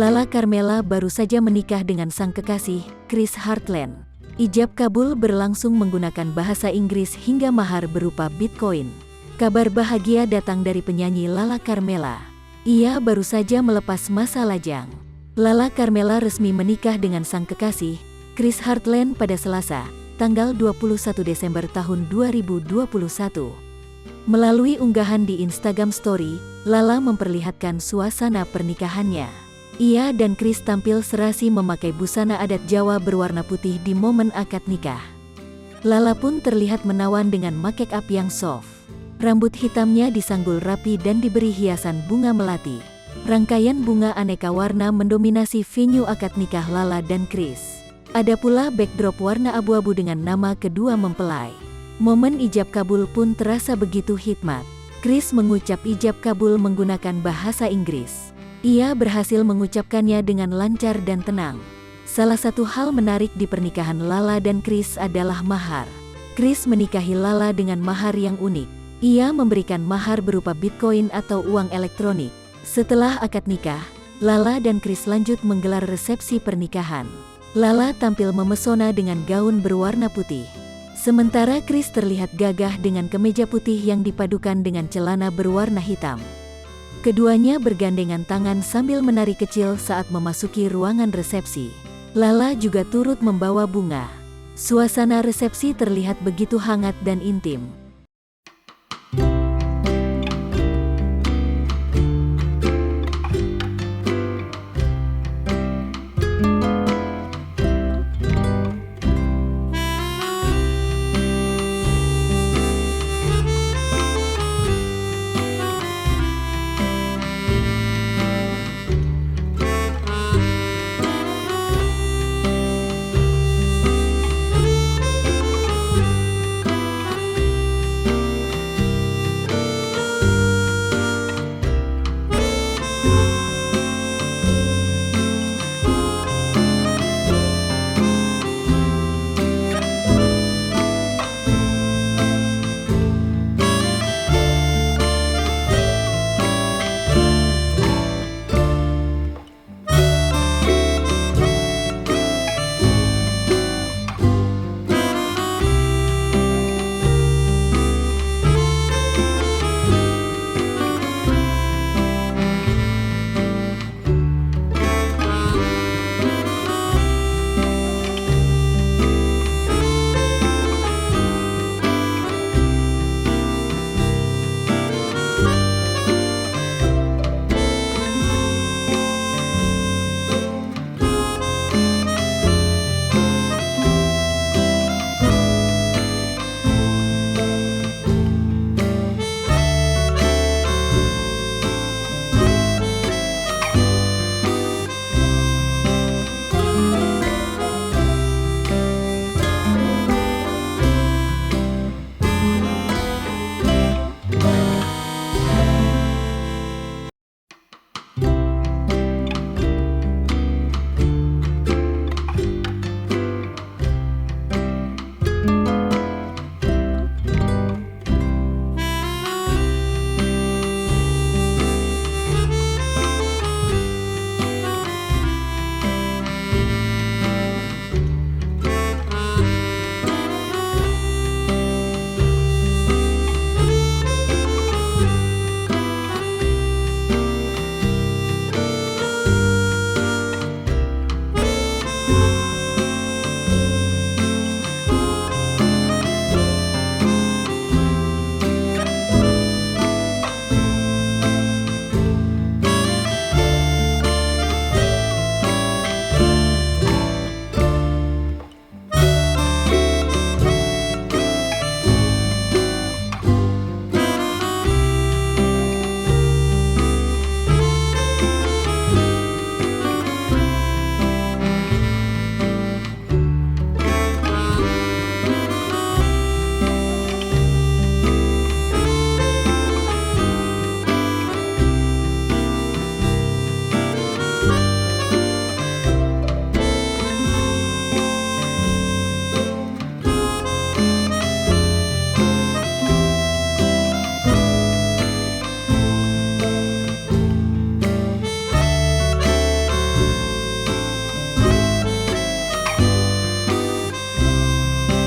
Lala Carmela baru saja menikah dengan sang kekasih, Chris Heartland. Ijab kabul berlangsung menggunakan bahasa Inggris hingga mahar berupa Bitcoin. Kabar bahagia datang dari penyanyi Lala Carmela. Ia baru saja melepas masa lajang. Lala Carmela resmi menikah dengan sang kekasih, Chris Heartland pada Selasa, tanggal 21 Desember tahun 2021. Melalui unggahan di Instagram Story, Lala memperlihatkan suasana pernikahannya. Ia dan Chris tampil serasi memakai busana adat Jawa berwarna putih di momen akad nikah. Lala pun terlihat menawan dengan make up yang soft. Rambut hitamnya disanggul rapi dan diberi hiasan bunga melati. Rangkaian bunga aneka warna mendominasi venue akad nikah Lala dan Chris. Ada pula backdrop warna abu-abu dengan nama kedua mempelai. Momen ijab kabul pun terasa begitu hikmat. Chris mengucap ijab kabul menggunakan bahasa Inggris. Ia berhasil mengucapkannya dengan lancar dan tenang. Salah satu hal menarik di pernikahan Lala dan Chris adalah mahar. Chris menikahi Lala dengan mahar yang unik. Ia memberikan mahar berupa Bitcoin atau uang elektronik. Setelah akad nikah, Lala dan Chris lanjut menggelar resepsi pernikahan. Lala tampil memesona dengan gaun berwarna putih. Sementara Chris terlihat gagah dengan kemeja putih yang dipadukan dengan celana berwarna hitam. Keduanya bergandengan tangan sambil menari kecil saat memasuki ruangan resepsi. Lala juga turut membawa bunga. Suasana resepsi terlihat begitu hangat dan intim.